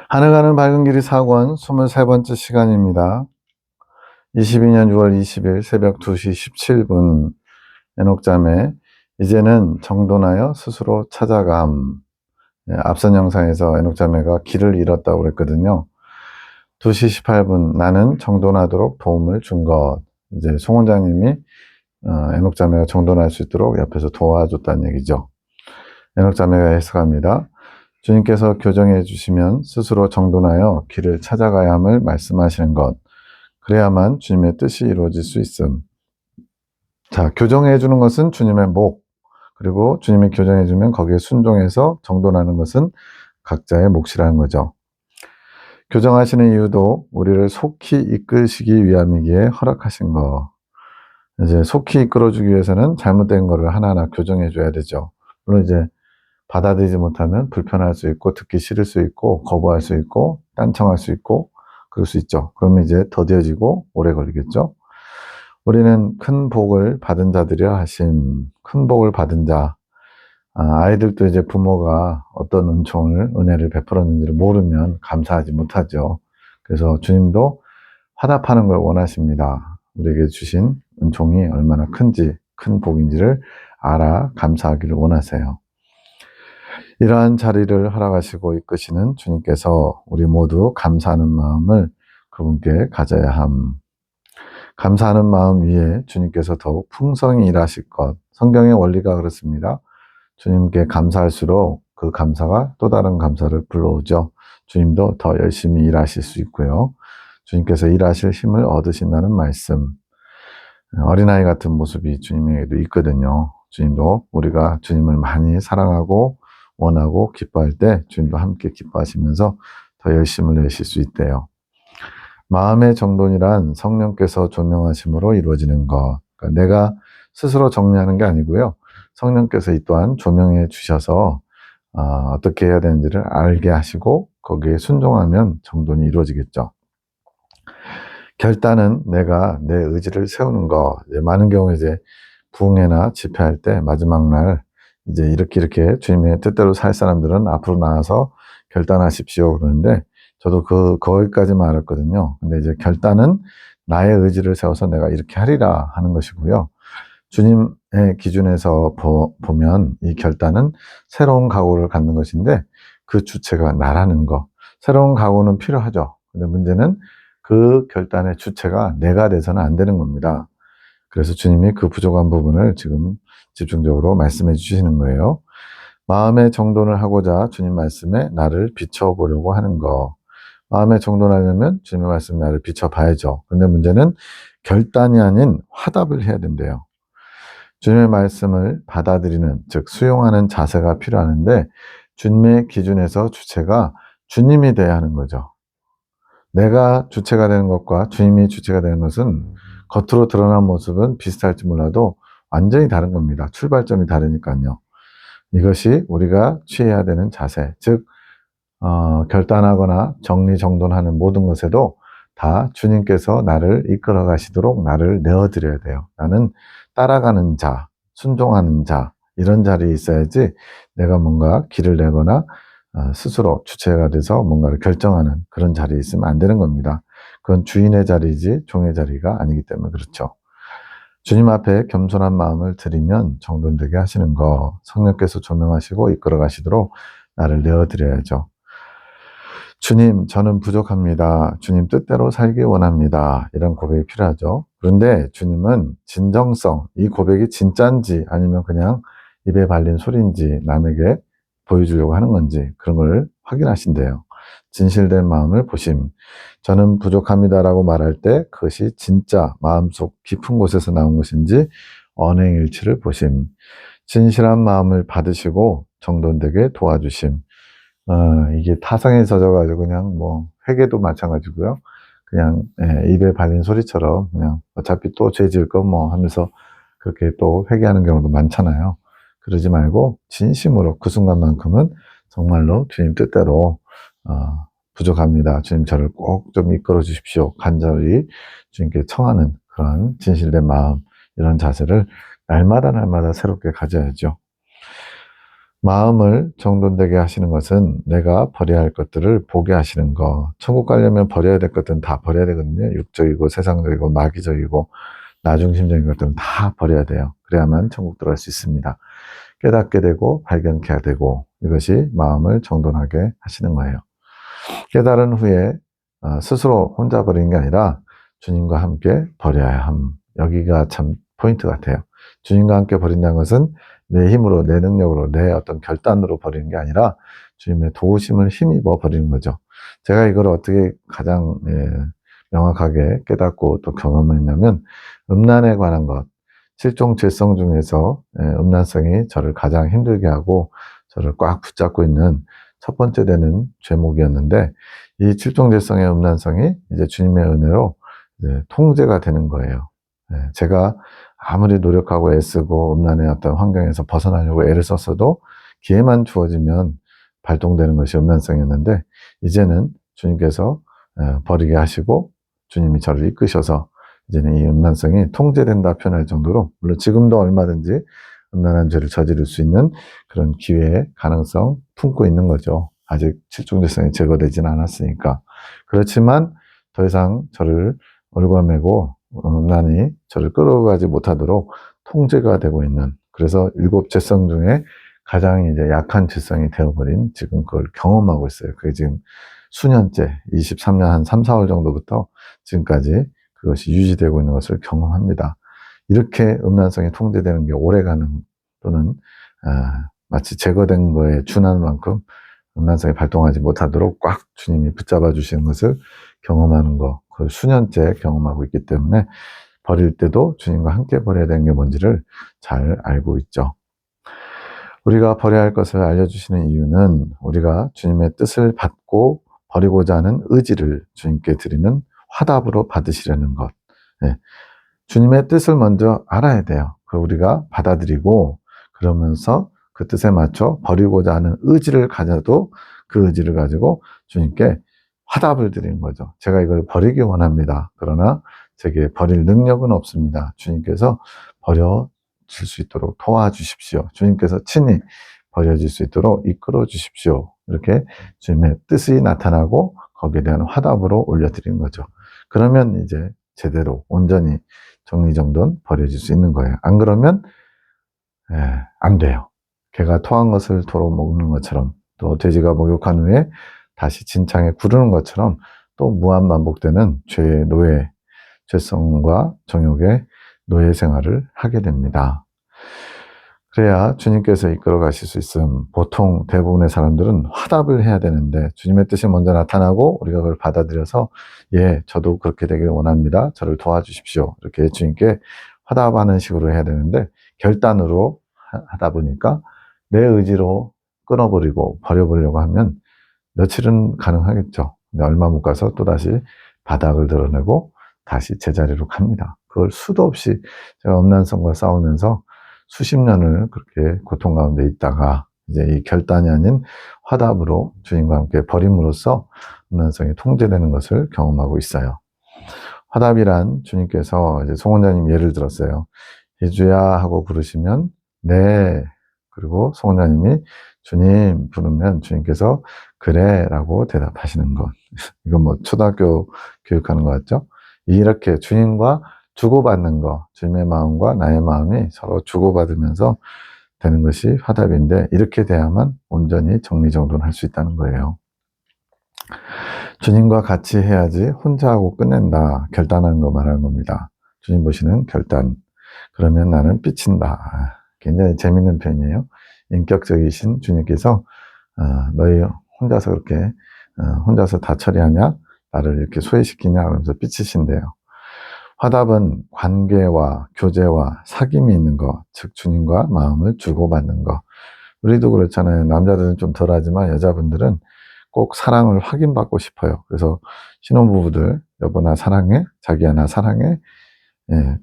하늘 가는 밝은 길이 4권 23번째 시간입니다. 22년 6월 20일 새벽 2시 17분 에녹자매 이제는 정돈하여 스스로 찾아감. 앞선 영상에서 에녹자매가 길을 잃었다고 그랬거든요. 2시 18분 나는 정돈하도록 도움을 준 것. 이제 송 원장님이 에녹자매가 정돈할 수 있도록 옆에서 도와줬다는 얘기죠. 에녹자매가 해석합니다. 주님께서 교정해 주시면 스스로 정돈하여 길을 찾아가야 함을 말씀하시는 것. 그래야만 주님의 뜻이 이루어질 수 있음. 자, 교정해 주는 것은 주님의 목. 그리고 주님이 교정해 주면 거기에 순종해서 정돈하는 것은 각자의 몫이라는 거죠. 교정하시는 이유도 우리를 속히 이끄시기 위함이기에 허락하신 거. 이제 속히 이끌어주기 위해서는 잘못된 거를 하나하나 교정해 줘야 되죠. 물론 이제 받아들이지 못하면 불편할 수 있고 듣기 싫을 수 있고 거부할 수 있고 딴청할 수 있고 그럴 수 있죠. 그러면 이제 더뎌지고 오래 걸리겠죠. 우리는 큰 복을 받은 자들이라 하심. 큰 복을 받은 자. 아이들도 이제 부모가 어떤 은혜를 베풀었는지를 모르면 감사하지 못하죠. 그래서 주님도 화답하는 걸 원하십니다. 우리에게 주신 은총이 얼마나 큰지, 큰 복인지를 알아 감사하기를 원하세요. 이러한 자리를 허락하시고 이끄시는 주님께서 우리 모두 감사하는 마음을 그분께 가져야 함. 감사하는 마음 위에 주님께서 더욱 풍성히 일하실 것. 성경의 원리가 그렇습니다. 주님께 감사할수록 그 감사가 또 다른 감사를 불러오죠. 주님도 더 열심히 일하실 수 있고요. 주님께서 일하실 힘을 얻으신다는 말씀. 어린아이 같은 모습이 주님에게도 있거든요. 주님도 우리가 주님을 많이 사랑하고 원하고 기뻐할 때 주님도 함께 기뻐하시면서 더 열심을 내실 수 있대요. 마음의 정돈이란 성령께서 조명하심으로 이루어지는 것. 그러니까 내가 스스로 정리하는 게 아니고요. 성령께서 이 또한 조명해 주셔서 어떻게 해야 되는지를 알게 하시고 거기에 순종하면 정돈이 이루어지겠죠. 결단은 내가 내 의지를 세우는 거. 많은 경우 이제 부흥회나 집회할 때 마지막 날 이제 이렇게 주님의 뜻대로 살 사람들은 앞으로 나와서 결단하십시오 그러는데 저도 거기까지만 알았거든요. 근데 이제 결단은 나의 의지를 세워서 내가 이렇게 하리라 하는 것이고요. 주님의 기준에서 보면 이 결단은 새로운 각오를 갖는 것인데 그 주체가 나라는 거. 새로운 각오는 필요하죠. 근데 문제는 그 결단의 주체가 내가 돼서는 안 되는 겁니다. 그래서 주님이 그 부족한 부분을 지금 집중적으로 말씀해 주시는 거예요. 마음의 정돈을 하고자 주님 말씀에 나를 비춰보려고 하는 거. 마음의 정돈하려면 주님의 말씀에 나를 비춰봐야죠. 근데 문제는 결단이 아닌 화답을 해야 된대요. 주님의 말씀을 받아들이는, 즉 수용하는 자세가 필요하는데 주님의 기준에서 주체가 주님이 돼야 하는 거죠. 내가 주체가 되는 것과 주님이 주체가 되는 것은 겉으로 드러난 모습은 비슷할지 몰라도 완전히 다른 겁니다. 출발점이 다르니까요. 이것이 우리가 취해야 되는 자세, 즉 결단하거나 정리정돈하는 모든 것에도 다 주님께서 나를 이끌어 가시도록 나를 내어드려야 돼요. 나는 따라가는 자, 순종하는 자, 이런 자리에 있어야지 내가 뭔가 길을 내거나 스스로 주체가 돼서 뭔가를 결정하는 그런 자리에 있으면 안 되는 겁니다. 그건 주인의 자리이지 종의 자리가 아니기 때문에 그렇죠. 주님 앞에 겸손한 마음을 드리면 정돈되게 하시는 거, 성령께서 조명하시고 이끌어 가시도록 나를 내어드려야죠. 주님, 저는 부족합니다. 주님 뜻대로 살기 원합니다. 이런 고백이 필요하죠. 그런데 주님은 진정성, 이 고백이 진짠지 아니면 그냥 입에 발린 소리인지 남에게 보여주려고 하는 건지 그런 걸 확인하신대요. 진실된 마음을 보심. 저는 부족합니다라고 말할 때 그것이 진짜 마음속 깊은 곳에서 나온 것인지 언행일치를 보심. 진실한 마음을 받으시고 정돈되게 도와주심. 이게 타성에 젖어가지고 그냥 뭐 회개도 마찬가지고요. 그냥 입에 발린 소리처럼 그냥 어차피 또 죄 지을 거 뭐 하면서 그렇게 또 회개하는 경우도 많잖아요. 그러지 말고 진심으로 그 순간만큼은 정말로 주님 뜻대로 부족합니다. 주님 저를 꼭 좀 이끌어 주십시오. 간절히 주님께 청하는 그런 진실된 마음, 이런 자세를 날마다 새롭게 가져야죠. 마음을 정돈되게 하시는 것은 내가 버려야 할 것들을 보게 하시는 거. 천국 가려면 버려야 될 것들은 다 버려야 되거든요. 육적이고 세상적이고 마귀적이고 나중심적인 것들은 다 버려야 돼요. 그래야만 천국 들어갈 수 있습니다. 깨닫게 되고 발견케 되고 이것이 마음을 정돈하게 하시는 거예요. 깨달은 후에 스스로 혼자 버리는 게 아니라 주님과 함께 버려야 함. 여기가 참 포인트 같아요. 주님과 함께 버린다는 것은 내 힘으로, 내 능력으로, 내 어떤 결단으로 버리는 게 아니라 주님의 도우심을 힘입어 버리는 거죠. 제가 이걸 어떻게 가장 명확하게 깨닫고 또 경험했냐면 음란에 관한 것, 칠종 죄성 중에서 음란성이 저를 가장 힘들게 하고 저를 꽉 붙잡고 있는 첫 번째 되는 죄목이었는데 이 칠종죄성의 음란성이 이제 주님의 은혜로 이제 통제가 되는 거예요. 제가 아무리 노력하고 애쓰고 음란의 어떤 환경에서 벗어나려고 애를 썼어도 기회만 주어지면 발동되는 것이 음란성이었는데 이제는 주님께서 버리게 하시고 주님이 저를 이끄셔서 이제는 이 음란성이 통제된다 표현할 정도로 물론 지금도 얼마든지 음란한 죄를 저지를 수 있는 그런 기회의 가능성 품고 있는 거죠. 아직 칠종죄성이 제거되지는 않았으니까. 그렇지만 더 이상 저를 올가매고 음란이 저를 끌어가지 못하도록 통제가 되고 있는 그래서 7죄성 중에 가장 이제 약한 죄성이 되어버린 지금 그걸 경험하고 있어요. 그게 지금 수년째 23년 한 3, 4월 정도부터 지금까지 그것이 유지되고 있는 것을 경험합니다. 이렇게 음란성이 통제되는 게 오래가는 또는 마치 제거된 거에 준하는 만큼 음란성이 발동하지 못하도록 꽉 주님이 붙잡아 주시는 것을 경험하는 거, 그 수년째 경험하고 있기 때문에 버릴 때도 주님과 함께 버려야 되는 게 뭔지를 잘 알고 있죠. 우리가 버려야 할 것을 알려주시는 이유는 우리가 주님의 뜻을 받고 버리고자 하는 의지를 주님께 드리는 화답으로 받으시려는 것. 네. 주님의 뜻을 먼저 알아야 돼요. 그걸 우리가 받아들이고 그러면서 그 뜻에 맞춰 버리고자 하는 의지를 가져도 그 의지를 가지고 주님께 화답을 드리는 거죠. 제가 이걸 버리기 원합니다. 그러나 제게 버릴 능력은 없습니다. 주님께서 버려질 수 있도록 도와주십시오. 주님께서 친히 버려질 수 있도록 이끌어 주십시오. 이렇게 주님의 뜻이 나타나고 거기에 대한 화답으로 올려드리는 거죠. 그러면 이제 제대로 온전히 정리정돈 버려질 수 있는 거예요. 안 그러면 안 돼요. 개가 토한 것을 도로 먹는 것처럼 또 돼지가 목욕한 후에 다시 진창에 구르는 것처럼 또 무한 반복되는 죄의 노예, 죄성과 정욕의 노예 생활을 하게 됩니다. 그래야 주님께서 이끌어 가실 수 있음. 보통 대부분의 사람들은 화답을 해야 되는데 주님의 뜻이 먼저 나타나고 우리가 그걸 받아들여서 예, 저도 그렇게 되길 원합니다. 저를 도와주십시오. 이렇게 주님께 화답하는 식으로 해야 되는데 결단으로 하다 보니까 내 의지로 끊어버리고 버려버리려고 하면 며칠은 가능하겠죠. 근데 얼마 못 가서 또다시 바닥을 드러내고 다시 제자리로 갑니다. 그걸 수도 없이 제가 음란성과 싸우면서 수십 년을 그렇게 고통 가운데 있다가 이제 이 결단이 아닌 화답으로 주님과 함께 버림으로써 음란성이 통제되는 것을 경험하고 있어요. 화답이란 주님께서 이제 송원자님 예를 들었어요. 예주야 하고 부르시면 네. 그리고 송원자님이 주님 부르면 주님께서 그래 라고 대답하시는 것. 이건 뭐 초등학교 교육하는 것 같죠? 이렇게 주님과 주고받는 거, 주님의 마음과 나의 마음이 서로 주고받으면서 되는 것이 화답인데 이렇게 돼야만 온전히 정리정돈할 수 있다는 거예요. 주님과 같이 해야지 혼자 하고 끝낸다. 결단하는 거 말하는 겁니다. 주님 보시는 결단. 그러면 나는 삐친다. 굉장히 재밌는 표현이에요. 인격적이신 주님께서 너희 혼자서 그렇게 혼자서 다 처리하냐? 나를 이렇게 소외시키냐? 그러면서 삐치신대요. 화답은 관계와 교제와 사귐이 있는 것, 즉 주님과 마음을 주고받는 것. 우리도 그렇잖아요. 남자들은 좀 덜하지만 여자분들은 꼭 사랑을 확인받고 싶어요. 그래서 신혼부부들 여보 나 사랑해? 자기야 나 사랑해? 예,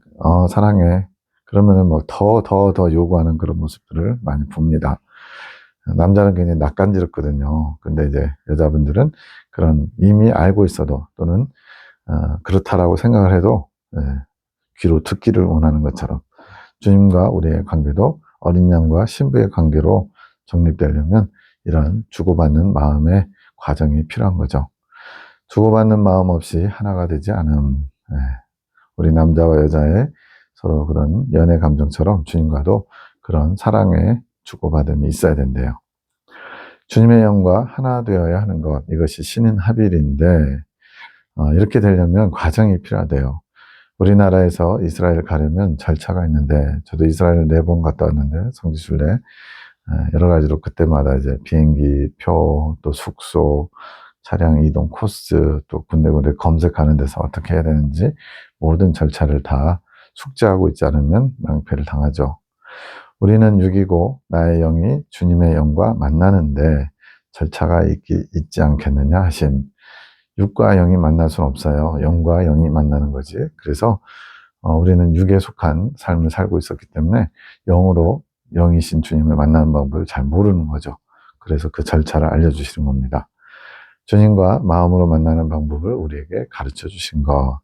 사랑해. 그러면은 뭐 더 요구하는 그런 모습들을 많이 봅니다. 남자는 굉장히 낯간지럽거든요. 근데 이제 여자분들은 그런 이미 알고 있어도 또는 그렇다라고 생각을 해도 귀로 듣기를 원하는 것처럼 주님과 우리의 관계도 어린 양과 신부의 관계로 정립되려면 이런 주고받는 마음의 과정이 필요한 거죠. 주고받는 마음 없이 하나가 되지 않음. 예. 우리 남자와 여자의 서로 그런 연애 감정처럼 주님과도 그런 사랑의 주고받음이 있어야 된대요. 주님의 영과 하나 되어야 하는 것, 이것이 신인 합일인데 이렇게 되려면 과정이 필요하대요. 우리나라에서 이스라엘 가려면 절차가 있는데, 저도 이스라엘 4번 갔다 왔는데, 성지순례 여러 가지로 그때마다 이제 비행기 표, 또 숙소, 차량 이동 코스, 또 군데군데 검색하는 데서 어떻게 해야 되는지 모든 절차를 다 숙지하고 있지 않으면 낭패를 당하죠. 우리는 육이고 나의 영이 주님의 영과 만나는데 절차가 있지 않겠느냐 하심. 육과 영이 만날 수는 없어요. 영과 영이 만나는 거지. 그래서 우리는 육에 속한 삶을 살고 있었기 때문에 영으로 영이신 주님을 만나는 방법을 잘 모르는 거죠. 그래서 그 절차를 알려주시는 겁니다. 주님과 마음으로 만나는 방법을 우리에게 가르쳐 주신 거.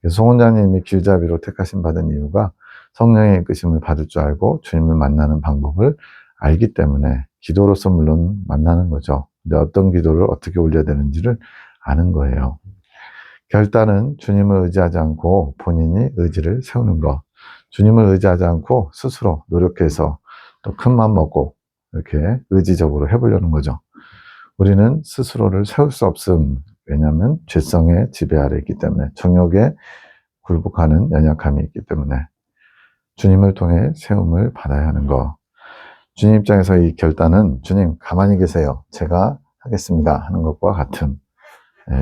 송원장님이 길잡이로 택하심 받은 이유가 성령의 이끄심을 받을 줄 알고 주님을 만나는 방법을 알기 때문에 기도로서 물론 만나는 거죠. 근데 어떤 기도를 어떻게 올려야 되는지를 아는 거예요. 결단은 주님을 의지하지 않고 본인이 의지를 세우는 것. 주님을 의지하지 않고 스스로 노력해서 또 큰 맘 먹고 이렇게 의지적으로 해보려는 거죠. 우리는 스스로를 세울 수 없음. 왜냐하면 죄성의 지배 아래 있기 때문에, 정욕에 굴복하는 연약함이 있기 때문에 주님을 통해 세움을 받아야 하는 것. 주님 입장에서 이 결단은 주님 가만히 계세요, 제가 하겠습니다 하는 것과 같은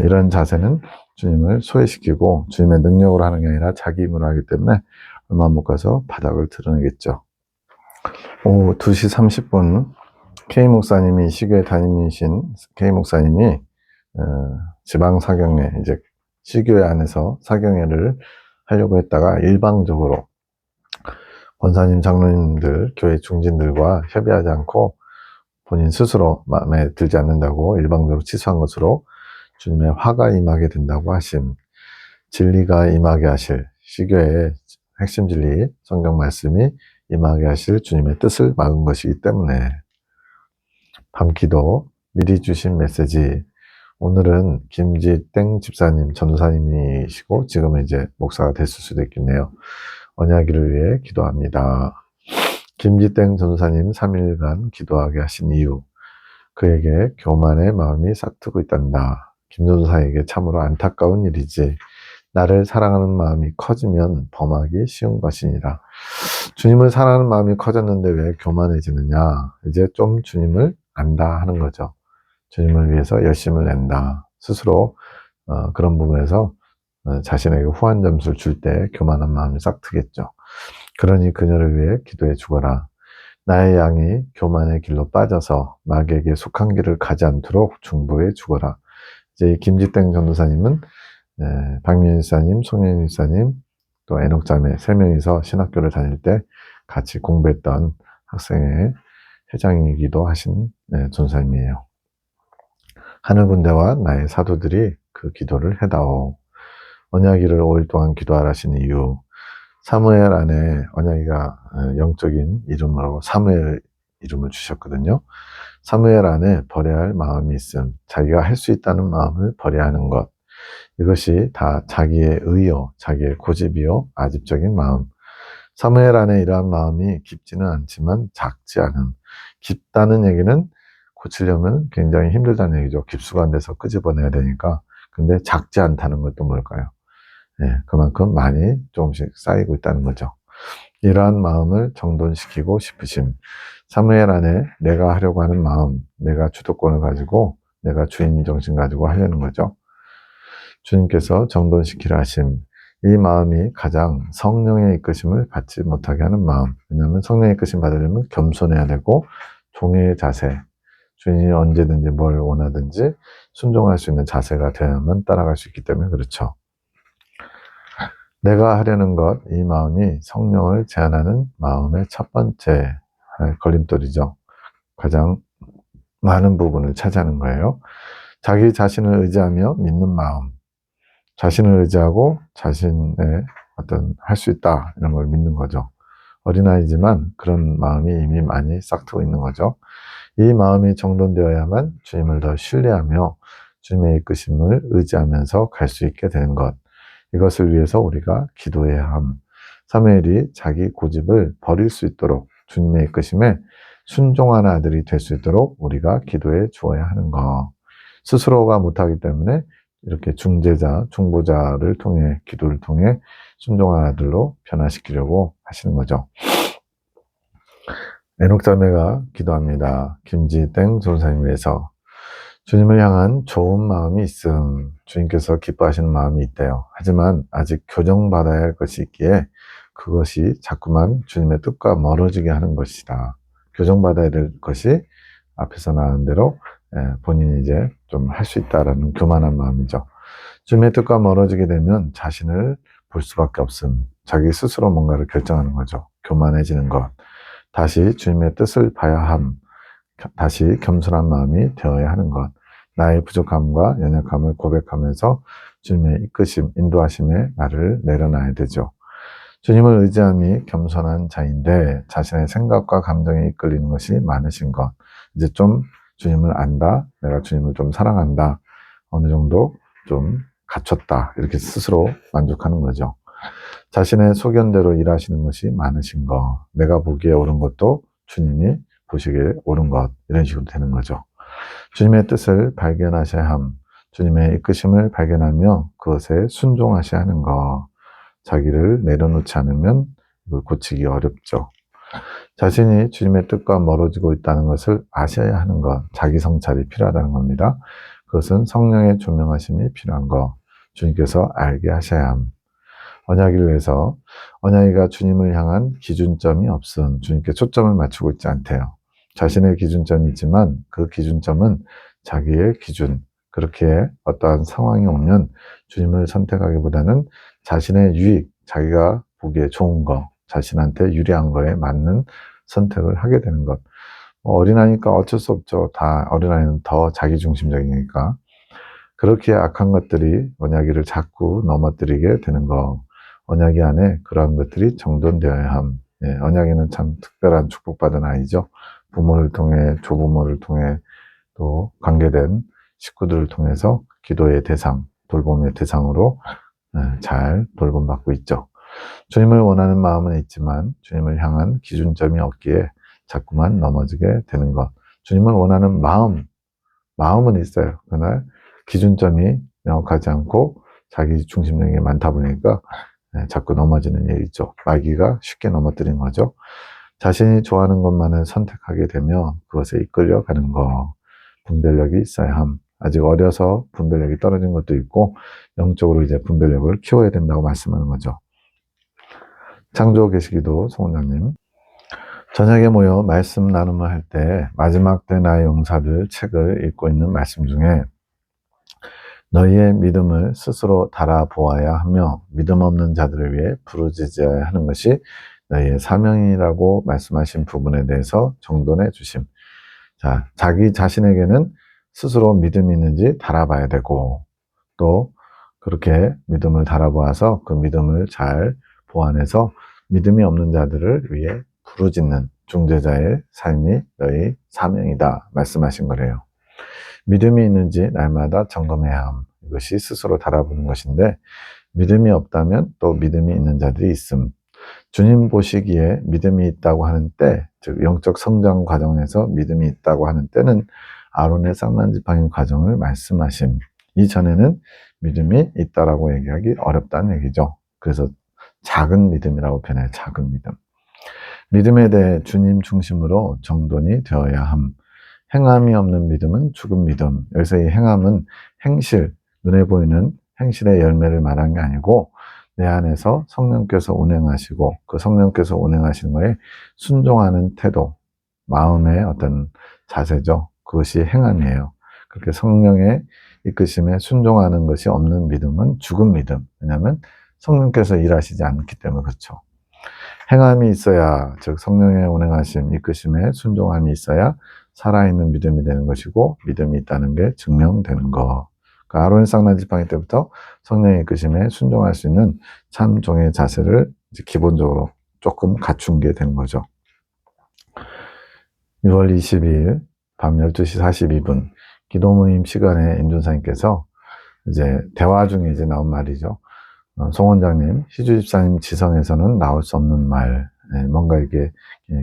이런 자세는 주님을 소외시키고 주님의 능력으로 하는 게 아니라 자기 힘으로 하기 때문에 얼마 못 가서 바닥을 드러내겠죠. 오후 2시 30분 K 목사님이, 시교회 담임이신 K 목사님이 지방 사경회, 이제 시교회 안에서 사경회를 하려고 했다가 일방적으로 권사님, 장로님들, 교회 중진들과 협의하지 않고 본인 스스로 마음에 들지 않는다고 일방적으로 취소한 것으로 주님의 화가 임하게 된다고 하심. 진리가 임하게 하실, 시교회의 핵심 진리, 성경 말씀이 임하게 하실 주님의 뜻을 막은 것이기 때문에 밤기도 미리 주신 메시지. 오늘은 김지땡 집사님, 전도사님이시고 지금은 이제 목사가 됐을 수도 있겠네요. 언약기를 위해 기도합니다. 김지땡 전도사님 3일간 기도하게 하신 이유. 그에게 교만의 마음이 싹트고 있단다. 김 전도사에게 참으로 안타까운 일이지. 나를 사랑하는 마음이 커지면 범하기 쉬운 것이니라. 주님을 사랑하는 마음이 커졌는데 왜 교만해지느냐. 이제 좀 주님을 안다 하는 거죠. 주님을 위해서 열심을 낸다. 스스로 그런 부분에서 자신에게 후한 점수를 줄 때 교만한 마음이 싹트겠죠. 그러니 그녀를 위해 기도해 주거라. 나의 양이 교만의 길로 빠져서 마귀에게 속한 길을 가지 않도록 중보해 주거라. 이제 김지땡 전도사님은 박민희 집사님, 송현희 집사님, 또 애녹자매 3명이서 신학교를 다닐 때 같이 공부했던 학생회 회장이기도 하신 전도사님이에요. 하늘군대와 나의 사도들이 그 기도를 해다오. 언약기를 5일 동안 기도하라신 이유. 사무엘 안에 언약기가 영적인 이름으로 사무엘 이름을 주셨거든요. 사무엘 안에 버려야 할 마음이 있음. 자기가 할 수 있다는 마음을 버려야 하는 것. 이것이 다 자기의 의요, 자기의 고집이요, 아집적인 마음. 사무엘 안에 이러한 마음이 깊지는 않지만 작지 않음. 깊다는 얘기는 고치려면 굉장히 힘들다는 얘기죠. 깊숙한 데서 끄집어내야 되니까. 근데 작지 않다는 것도 뭘까요? 그만큼 많이 조금씩 쌓이고 있다는 거죠. 이러한 마음을 정돈시키고 싶으심. 사무엘 안에 내가 하려고 하는 마음, 내가 주도권을 가지고 내가 주인 정신 가지고 하려는 거죠. 주님께서 정돈시키라 하심. 이 마음이 가장 성령의 이끄심을 받지 못하게 하는 마음. 왜냐하면 성령의 이끄심 받으려면 겸손해야 되고 종의 자세, 주인이 언제든지 뭘 원하든지 순종할 수 있는 자세가 되어야만 따라갈 수 있기 때문에 그렇죠. 내가 하려는 것, 이 마음이 성령을 제한하는 마음의 첫 번째 걸림돌이죠. 가장 많은 부분을 차지하는 거예요. 자기 자신을 의지하며 믿는 마음, 자신을 의지하고 자신의 어떤 할 수 있다 이런 걸 믿는 거죠. 어린아이지만 그런 마음이 이미 많이 싹트고 있는 거죠. 이 마음이 정돈되어야만 주님을 더 신뢰하며 주님의 이끄심을 의지하면서 갈 수 있게 되는 것. 이것을 위해서 우리가 기도해야 함. 사무엘이 자기 고집을 버릴 수 있도록 주님의 이끄심에 순종하는 아들이 될 수 있도록 우리가 기도해 주어야 하는 것. 스스로가 못하기 때문에 이렇게 중재자, 중보자를 통해 기도를 통해 순종하는 아들로 변화시키려고 하시는 거죠. 에녹자매가 기도합니다. 김지땡 전사님 위해서. 주님을 향한 좋은 마음이 있음. 주님께서 기뻐하시는 마음이 있대요. 하지만 아직 교정받아야 할 것이 있기에 그것이 자꾸만 주님의 뜻과 멀어지게 하는 것이다. 교정받아야 될 것이 앞에서 나온 대로 본인이 이제 좀 할 수 있다라는 교만한 마음이죠. 주님의 뜻과 멀어지게 되면 자신을 볼 수밖에 없음. 자기 스스로 뭔가를 결정하는 거죠. 교만해지는 것. 다시 주님의 뜻을 봐야 함. 다시 겸손한 마음이 되어야 하는 것. 나의 부족함과 연약함을 고백하면서 주님의 이끄심, 인도하심에 나를 내려놔야 되죠. 주님을 의지함이 겸손한 자인데 자신의 생각과 감정에 이끌리는 것이 많으신 것. 이제 좀 주님을 안다. 내가 주님을 좀 사랑한다. 어느 정도 좀 갖췄다. 이렇게 스스로 만족하는 거죠. 자신의 소견대로 일하시는 것이 많으신 것. 내가 보기에 옳은 것도 주님이 보시기에 옳은 것. 이런 식으로 되는 거죠. 주님의 뜻을 발견하셔야 함. 주님의 이끄심을 발견하며 그것에 순종하셔야 하는 것. 자기를 내려놓지 않으면 이걸 고치기 어렵죠. 자신이 주님의 뜻과 멀어지고 있다는 것을 아셔야 하는 것. 자기 성찰이 필요하다는 겁니다. 그것은 성령의 조명하심이 필요한 것. 주님께서 알게 하셔야 함. 언약일에서 언약이가 주님을 향한 기준점이 없음. 주님께 초점을 맞추고 있지 않대요. 자신의 기준점이 있지만 그 기준점은 자기의 기준. 그렇게 어떠한 상황이 오면 주님을 선택하기보다는 자신의 유익, 자기가 보기에 좋은 거, 자신한테 유리한 거에 맞는 선택을 하게 되는 것. 어린아이니까 어쩔 수 없죠. 다 어린아이는 더 자기중심적이니까. 그렇게 악한 것들이 언약이를 자꾸 넘어뜨리게 되는 거. 언약이 안에 그러한 것들이 정돈되어야 함. 예, 언약이는 참 특별한 축복받은 아이죠. 부모를 통해, 조부모를 통해, 또 관계된 식구들을 통해서 기도의 대상, 돌봄의 대상으로 잘 돌봄받고 있죠. 주님을 원하는 마음은 있지만 주님을 향한 기준점이 없기에 자꾸만 넘어지게 되는 것. 주님을 원하는 마음은 있어요. 그러나 기준점이 명확하지 않고 자기 중심적인 게 많다 보니까 자꾸 넘어지는 일이죠. 마귀가 쉽게 넘어뜨린 거죠. 자신이 좋아하는 것만을 선택하게 되면 그것에 이끌려가는 거. 분별력이 있어야 함. 아직 어려서 분별력이 떨어진 것도 있고 영적으로 이제 분별력을 키워야 된다고 말씀하는 거죠. 창조 계시기도 송원장님. 저녁에 모여 말씀 나눔을 할 때 마지막 때 나의 용사들 책을 읽고 있는 말씀 중에 너희의 믿음을 스스로 달아보아야 하며 믿음 없는 자들을 위해 부르짖어야 하는 것이 너희의 사명이라고 말씀하신 부분에 대해서 정돈해 주심. 자, 자기 자신에게는 스스로 믿음이 있는지 달아봐야 되고 또 그렇게 믿음을 달아보아서 그 믿음을 잘 보완해서 믿음이 없는 자들을 위해 부르짖는 중재자의 삶이 너희 사명이다 말씀하신 거래요. 믿음이 있는지 날마다 점검해야 함. 이것이 스스로 달아보는 것인데 믿음이 없다면 또 믿음이 있는 자들이 있음. 주님 보시기에 믿음이 있다고 하는 때, 즉 영적 성장 과정에서 믿음이 있다고 하는 때는 아론의 쌍난지팡이 과정을 말씀하심. 이전에는 믿음이 있다라고 얘기하기 어렵다는 얘기죠. 그래서 작은 믿음이라고 표현해요. 작은 믿음. 믿음에 대해 주님 중심으로 정돈이 되어야 함. 행함이 없는 믿음은 죽은 믿음. 여기서 이 행함은 행실, 눈에 보이는 행실의 열매를 말한 게 아니고 내 안에서 성령께서 운행하시고 그 성령께서 운행하시는 거에 순종하는 태도, 마음의 어떤 자세죠. 그것이 행함이에요. 그렇게 성령의 이끄심에 순종하는 것이 없는 믿음은 죽은 믿음. 왜냐하면 성령께서 일하시지 않기 때문에 그렇죠. 행함이 있어야, 즉 성령의 운행하심, 이끄심에 순종함이 있어야 살아있는 믿음이 되는 것이고 믿음이 있다는 게 증명되는 거. 그러니까 아론의 쌍난지팡이 때부터 성령의 이끄심에 순종할 수 있는 참 종의 자세를 이제 기본적으로 조금 갖춘 게 된 거죠. 6월 22일 밤 12시 42분 기도 모임 시간에 임준사님께서 이제 대화 중에 이제 나온 말이죠. 송 원장님, 희주 집사님 지성에서는 나올 수 없는 말, 뭔가 이게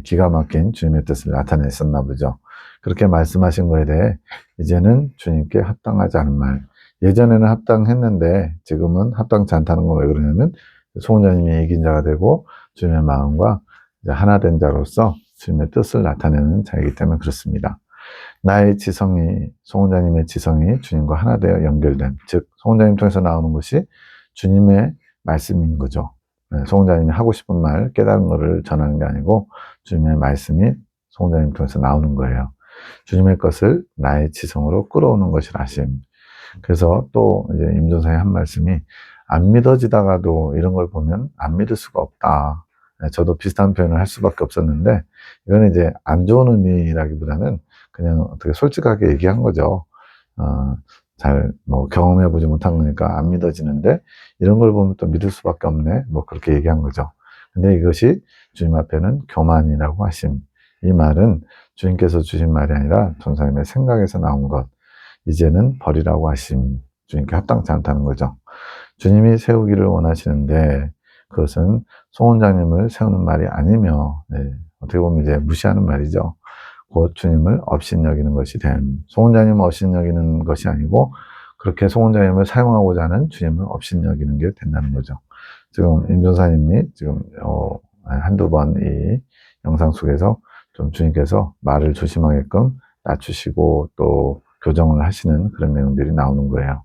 기가 막힌 주님의 뜻을 나타냈었나 보죠. 그렇게 말씀하신 거에 대해 이제는 주님께 합당하지 않은 말, 예전에는 합당했는데 지금은 합당치 않다는 건 왜 그러냐면 송 원장님이 이긴 자가 되고 주님의 마음과 이제 하나 된 자로서 주님의 뜻을 나타내는 자이기 때문에 그렇습니다. 나의 지성이, 송 원장님의 지성이 주님과 하나 되어 연결된, 즉 송 원장님 통해서 나오는 것이 주님의 말씀인 거죠. 송 원장님이 하고 싶은 말, 깨달은 것을 전하는 게 아니고 주님의 말씀이 송 원장님 통해서 나오는 거예요. 주님의 것을 나의 지성으로 끌어오는 것이라 하심. 그래서 또 이제 임준사의 한 말씀이 안 믿어지다가도 이런 걸 보면 안 믿을 수가 없다. 저도 비슷한 표현을 할 수밖에 없었는데 이건 이제 안 좋은 의미라기보다는 그냥 어떻게 솔직하게 얘기한 거죠. 잘 경험해보지 못한 거니까 안 믿어지는데 이런 걸 보면 또 믿을 수밖에 없네. 그렇게 얘기한 거죠. 근데 이것이 주님 앞에는 교만이라고 하심. 이 말은 주님께서 주신 말이 아니라 전사님의 생각에서 나온 것. 이제는 버리라고 하심. 주님께 합당치 않다는 거죠. 주님이 세우기를 원하시는데 그것은 송 원장님을 세우는 말이 아니며 어떻게 보면 이제 무시하는 말이죠. 곧 주님을 업신여기는 것이 됨. 송 원장님을 업신여기는 것이 아니고 그렇게 송 원장님을 사용하고자 하는 주님을 업신여기는 게 된다는 거죠. 지금 임준사님이 지금 한두 번 이 영상 속에서 좀 주님께서 말을 조심하게끔 낮추시고 또 교정을 하시는 그런 내용들이 나오는 거예요.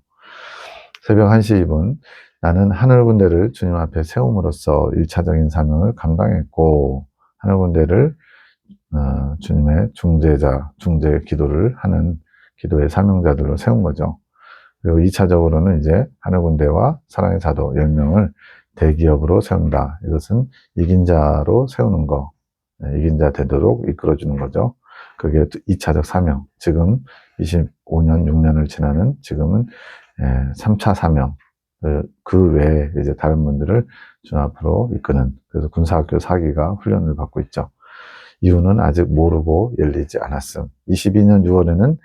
새벽 1시 2분 나는 하늘 군대를 주님 앞에 세움으로써 1차적인 사명을 감당했고 하늘 군대를 주님의 중재 기도를 하는 기도의 사명자들로 세운 거죠. 그리고 2차적으로는 이제 하늘 군대와 사랑의 사도 10명을 대기업으로 세운다. 이것은 이긴 자로 세우는 거, 이긴 자 되도록 이끌어주는 거죠. 그게 2차적 사명. 지금 25년, 6년을 지나는 지금은 3차 사명. 그 외에 이제 다른 분들을 주 앞으로 이끄는, 그래서 군사학교 4기가 훈련을 받고 있죠. 이유는 아직 모르고 열리지 않았음. 22년 6월에는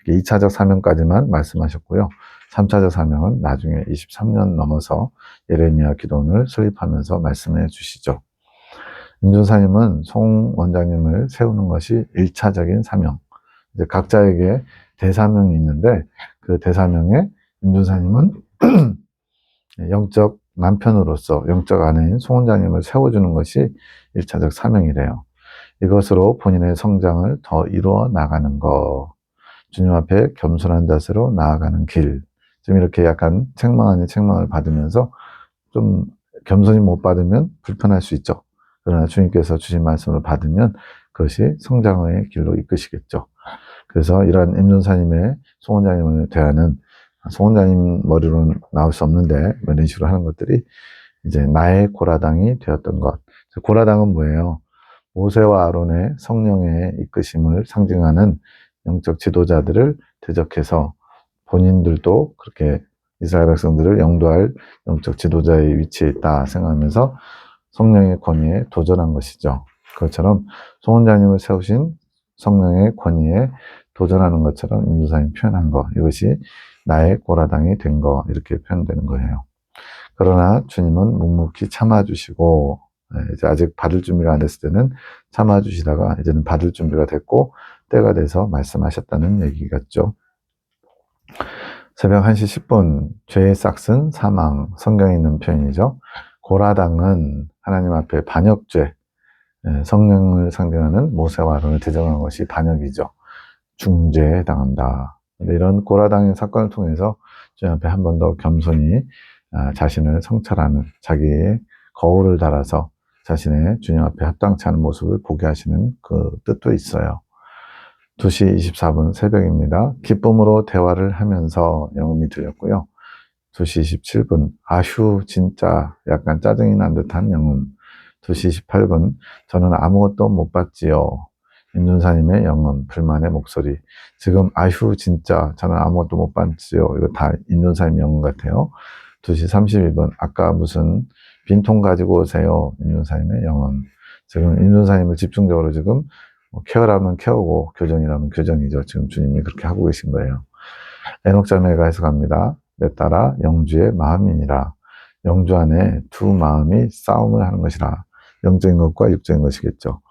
2차적 사명까지만 말씀하셨고요. 3차적 사명은 나중에 23년 넘어서 예레미야 기도원을 설립하면서 말씀해 주시죠. 임준사님은 송 원장님을 세우는 것이 1차적인 사명. 이제 각자에게 대사명이 있는데 그 대사명에 임준사님은 영적 남편으로서 영적 아내인 송 원장님을 세워주는 것이 1차적 사명이래요. 이것으로 본인의 성장을 더 이루어 나가는 것, 주님 앞에 겸손한 자세로 나아가는 길. 좀 이렇게 약간 책망 아닌 책망을 받으면서 좀 겸손히 못 받으면 불편할 수 있죠. 그러나 주님께서 주신 말씀을 받으면 그것이 성장의 길로 이끄시겠죠. 그래서 이러한 임준사님의 송 원장님을 대하는, 송 원장님 머리로는 나올 수 없는데 이런 식으로 하는 것들이 이제 나의 고라당이 되었던 것. 고라당은 뭐예요? 모세와 아론의 성령의 이끄심을 상징하는 영적 지도자들을 대적해서 본인들도 그렇게 이스라엘 백성들을 영도할 영적 지도자의 위치에 있다 생각하면서 성령의 권위에 도전한 것이죠. 그것처럼 송 원장님을 세우신 성령의 권위에 도전하는 것처럼 임준사님 표현한 것, 이것이 나의 고라당이 된 것, 이렇게 표현되는 거예요. 그러나 주님은 묵묵히 참아주시고 이제 아직 받을 준비가 안 됐을 때는 참아주시다가 이제는 받을 준비가 됐고 때가 돼서 말씀하셨다는 얘기 같죠. 새벽 1시 10분 죄의 싹슨 사망, 성경에 있는 표현이죠. 고라당은 하나님 앞에 반역죄, 성령을 상징하는 모세와 아론을 대적한 것이 반역이죠. 중죄에 해당한다. 이런 고라당의 사건을 통해서 주님 앞에 한 번 더 겸손히 자신을 성찰하는, 자기의 거울을 달아서 자신의 주님 앞에 합당치 않은 모습을 보게 하시는 그 뜻도 있어요. 2시 24분 새벽입니다. 기쁨으로 대화를 하면서 영음이 들렸고요. 2시 27분 아휴 진짜 약간 짜증이 난 듯한 영음. 2시 28분 저는 아무것도 못 봤지요. 임준사님의 영음, 불만의 목소리. 지금 아휴 진짜 저는 아무것도 못 봤지요. 이거 다 임준사님 영음 같아요. 2시 32분 아까 무슨 빈통 가지고 오세요. 임준사님의 영혼. 지금 임준사님을 집중적으로 지금 케어라면 케어고 교정이라면 교정이죠. 지금 주님이 그렇게 하고 계신 거예요. 에녹자매가 해석합니다. 내 따라 영주의 마음이니라. 영주 안에 두 마음이 싸움을 하는 것이라. 영적인 것과 육적인 것이겠죠.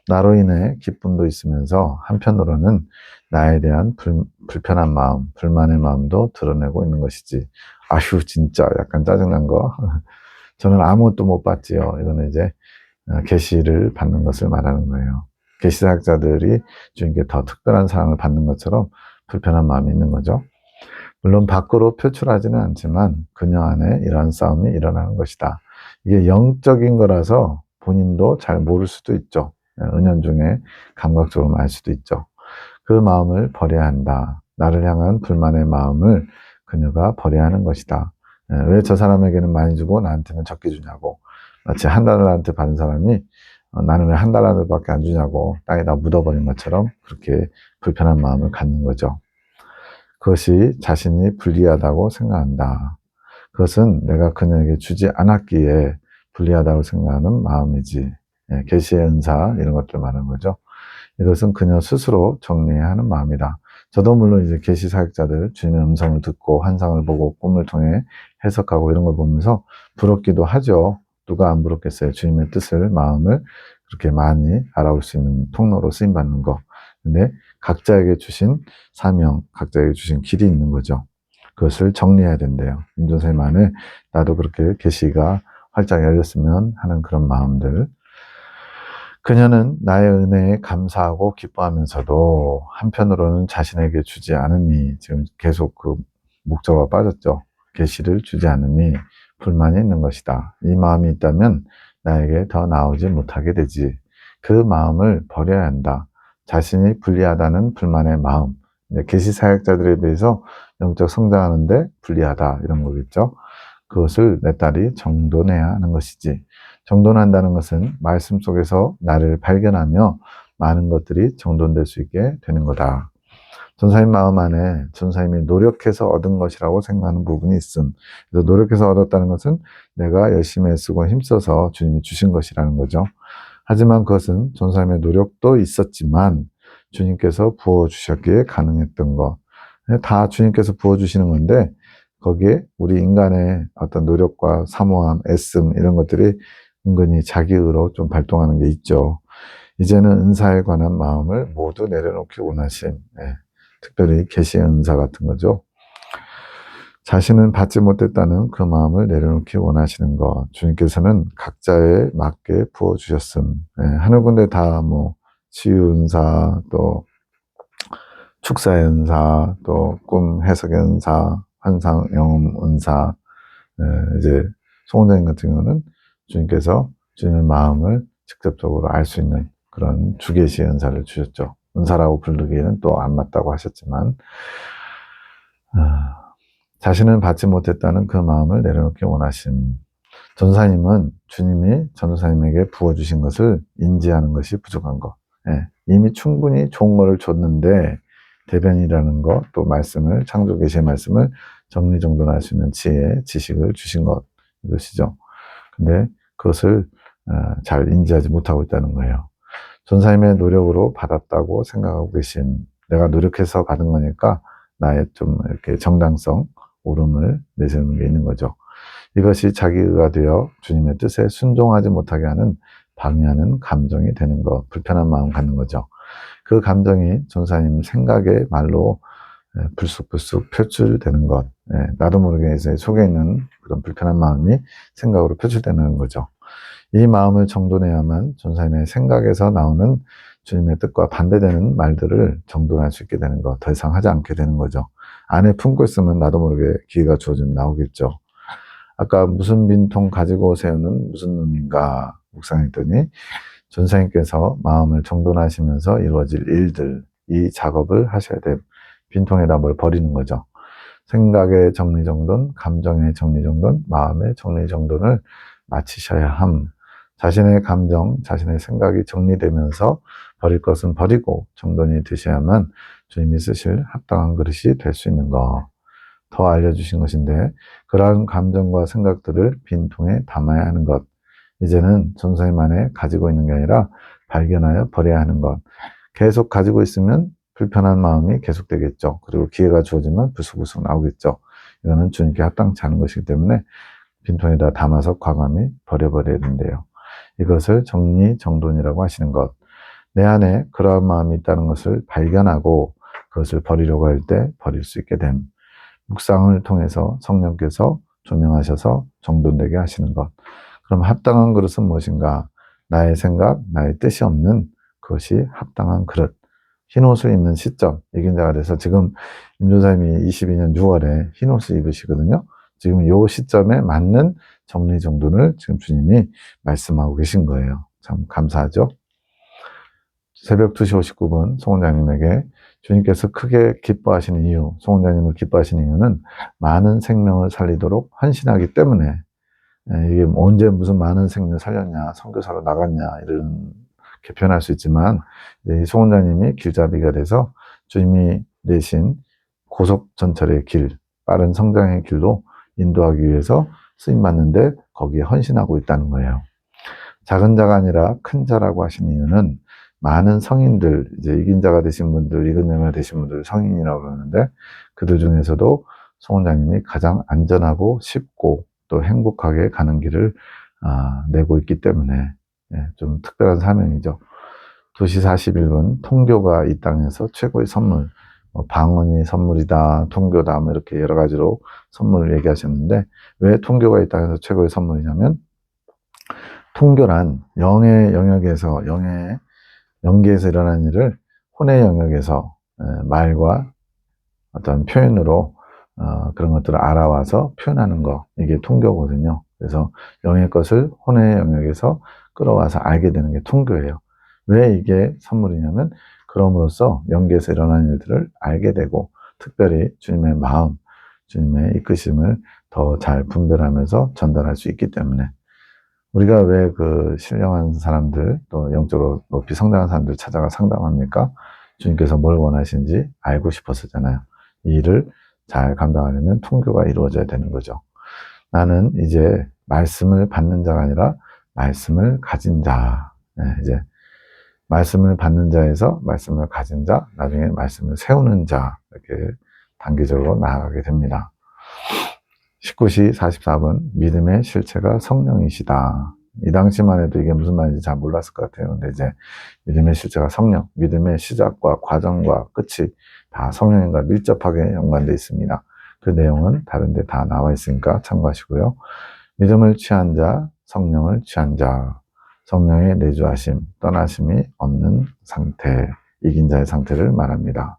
나로 인해 기쁨도 있으면서 한편으로는 나에 대한 불편한 마음, 불만의 마음도 드러내고 있는 것이지. 아휴 진짜 약간 짜증난 거. 저는 아무것도 못 봤지요. 이거는 이제 계시를 받는 것을 말하는 거예요. 계시사역자들이 주님께 더 특별한 사랑을 받는 것처럼 불편한 마음이 있는 거죠. 물론 밖으로 표출하지는 않지만 그녀 안에 이러한 싸움이 일어나는 것이다. 이게 영적인 거라서 본인도 잘 모를 수도 있죠. 은연중에 감각적으로 알 수도 있죠. 그 마음을 버려야 한다. 나를 향한 불만의 마음을 그녀가 버려야 하는 것이다. 왜 저 사람에게는 많이 주고 나한테는 적게 주냐고. 마치 한 달러한테 받은 사람이 나는 왜 한 달러밖에 안 주냐고 땅에다 묻어버린 것처럼 그렇게 불편한 마음을 갖는 거죠. 그것이 자신이 불리하다고 생각한다. 그것은 내가 그녀에게 주지 않았기에 불리하다고 생각하는 마음이지. 계시의 은사 이런 것들 말하는 거죠. 이것은 그녀 스스로 정리해야 하는 마음이다. 저도 물론 이제 계시 사역자들 주님의 음성을 듣고 환상을 보고 꿈을 통해 해석하고 이런 걸 보면서 부럽기도 하죠. 누가 안 부럽겠어요. 주님의 뜻을 마음을 그렇게 많이 알아올 수 있는 통로로 쓰임 받는 거. 근데 각자에게 주신 사명, 각자에게 주신 길이 있는 거죠. 그것을 정리해야 된대요. 임준선님 안에 나도 그렇게 계시가 활짝 열렸으면 하는 그런 마음들. 그녀는 나의 은혜에 감사하고 기뻐하면서도 한편으로는 자신에게 주지 않음이 지금 계속 그 목적어가 빠졌죠. 계시를 주지 않음이 불만이 있는 것이다. 이 마음이 있다면 나에게 더 나오지 못하게 되지. 그 마음을 버려야 한다. 자신이 불리하다는 불만의 마음. 계시 사역자들에 비해서 영적 성장하는데 불리하다 이런 거겠죠. 그것을 내 딸이 정돈해야 하는 것이지. 정돈한다는 것은 말씀 속에서 나를 발견하며 많은 것들이 정돈될 수 있게 되는 거다. 전사님 마음 안에 전사님이 노력해서 얻은 것이라고 생각하는 부분이 있음. 그래서 노력해서 얻었다는 것은 내가 열심히 애쓰고 힘써서 주님이 주신 것이라는 거죠. 하지만 그것은 전사님의 노력도 있었지만 주님께서 부어주셨기에 가능했던 것. 다 주님께서 부어주시는 건데 거기에 우리 인간의 어떤 노력과 사모함, 애씀 이런 것들이 은근히 자기의로 좀 발동하는 게 있죠. 이제는 은사에 관한 마음을 모두 내려놓기 원하심. 특별히 계시의 은사 같은 거죠. 자신은 받지 못했다는 그 마음을 내려놓기 원하시는 것. 주님께서는 각자에 맞게 부어주셨음. 하늘 군데 다 뭐 치유 은사, 또 축사의 은사, 또 꿈 해석의 은사, 환상 영음 은사. 이제 송원장님 같은 경우는 주님께서 주님의 마음을 직접적으로 알 수 있는 그런 주계시의 은사를 주셨죠. 은사라고 부르기에는 또 안 맞다고 하셨지만 자신은 받지 못했다는 그 마음을 내려놓기 원하심. 전사님은 주님이 전도사님에게 부어주신 것을 인지하는 것이 부족한 것. 이미 충분히 좋은 거를 줬는데 대변이라는 것, 또 말씀을 창조 계시의 말씀을 정리정돈할 수 있는 지혜, 지식을 주신 것 이것이죠. 근데 그것을 잘 인지하지 못하고 있다는 거예요. 전사님의 노력으로 받았다고 생각하고 계신, 내가 노력해서 받은 거니까 나의 좀 이렇게 정당성, 옳음을 내세우는 게 있는 거죠. 이것이 자기의가 되어 주님의 뜻에 순종하지 못하게 하는 방해하는 감정이 되는 것, 불편한 마음 갖는 거죠. 그 감정이 전사님 생각의 말로 불쑥불쑥 표출되는 것, 나도 모르게 속에 있는 그런 불편한 마음이 생각으로 표출되는 거죠. 이 마음을 정돈해야만 전사님의 생각에서 나오는 주님의 뜻과 반대되는 말들을 정돈할 수 있게 되는 것, 더 이상 하지 않게 되는 거죠. 안에 품고 있으면 나도 모르게 기회가 주어지면 나오겠죠. 아까 무슨 빈통 가지고 오세요는 무슨 놈인가 묵상했더니 전사님께서 마음을 정돈하시면서 이루어질 일들, 이 작업을 하셔야 돼요. 빈통에다 뭘 버리는 거죠. 생각의 정리정돈, 감정의 정리정돈, 마음의 정리정돈을 마치셔야 함. 자신의 감정, 자신의 생각이 정리되면서 버릴 것은 버리고 정돈이 되셔야만 주님이 쓰실 합당한 그릇이 될 수 있는 거. 더 알려주신 것인데 그러한 감정과 생각들을 빈통에 담아야 하는 것. 이제는 전선님 안에 가지고 있는 게 아니라 발견하여 버려야 하는 것. 계속 가지고 있으면 불편한 마음이 계속되겠죠. 그리고 기회가 주어지면 불쑥불쑥 나오겠죠. 이거는 주님께 합당치 않은 것이기 때문에 빈통에다 담아서 과감히 버려버려야 된대요. 이것을 정리정돈이라고 하시는 것. 내 안에 그러한 마음이 있다는 것을 발견하고 그것을 버리려고 할 때 버릴 수 있게 됨. 묵상을 통해서 성령께서 조명하셔서 정돈되게 하시는 것. 그럼 합당한 그릇은 무엇인가? 나의 생각, 나의 뜻이 없는 그것이 합당한 그릇. 흰옷을 입는 시점. 이긴자가 돼서 지금 임조사님이 22년 6월에 흰옷을 입으시거든요. 지금 이 시점에 맞는 정리정돈을 지금 주님이 말씀하고 계신 거예요. 참 감사하죠? 새벽 2시 59분 송원장님에게 주님께서 크게 기뻐하시는 이유, 송원장님을 기뻐하시는 이유는 많은 생명을 살리도록 헌신하기 때문에. 이게 언제 무슨 많은 생명을 살렸냐, 선교사로 나갔냐 이렇게 표현할 수 있지만 이 송원장님이 길잡이가 돼서 주님이 내신 고속전철의 길, 빠른 성장의 길로 인도하기 위해서 쓰임받는데 거기에 헌신하고 있다는 거예요. 작은 자가 아니라 큰 자라고 하신 이유는 많은 성인들, 이제 익은 자가 되신 분들, 익은 자가 되신 분들 성인이라고 그러는데 그들 중에서도 송원장님이 가장 안전하고 쉽고 또 행복하게 가는 길을 내고 있기 때문에 좀 특별한 사명이죠. 2시 41분 통교가 이 땅에서 최고의 선물, 방언이 선물이다, 통교다, 뭐 이렇게 여러 가지로 선물을 얘기하셨는데 왜 통교가 이 땅에서 최고의 선물이냐면 통교란 영의 영역에서 영의 연계에서 일어난 일을 혼의 영역에서 말과 어떤 표현으로 그런 것들을 알아와서 표현하는 거, 이게 통교거든요. 그래서 영의 것을 혼의 영역에서 끌어와서 알게 되는 게 통교예요. 왜 이게 선물이냐면 그럼으로써 연계에서 일어난 일들을 알게 되고 특별히 주님의 마음, 주님의 이끄심을 더 잘 분별하면서 전달할 수 있기 때문에 우리가 왜 그 신령한 사람들 또 영적으로 높이 성장한 사람들 찾아가 상담합니까? 주님께서 뭘 원하시는지 알고 싶었었잖아요. 이 일을 잘 감당하려면 통교가 이루어져야 되는 거죠. 나는 이제 말씀을 받는 자가 아니라 말씀을 가진 자. 이제 말씀을 받는 자에서 말씀을 가진 자, 나중에 말씀을 세우는 자, 이렇게 단계적으로 나아가게 됩니다. 19시 44분, 믿음의 실체가 성령이시다. 이 당시만 해도 이게 무슨 말인지 잘 몰랐을 것 같아요. 근데 이제 믿음의 실체가 성령, 믿음의 시작과 과정과 끝이 다 성령과 밀접하게 연관되어 있습니다. 그 내용은 다른 데 다 나와 있으니까 참고하시고요. 믿음을 취한 자, 성령을 취한 자, 성령의 내주하심, 떠나심이 없는 상태, 이긴 자의 상태를 말합니다.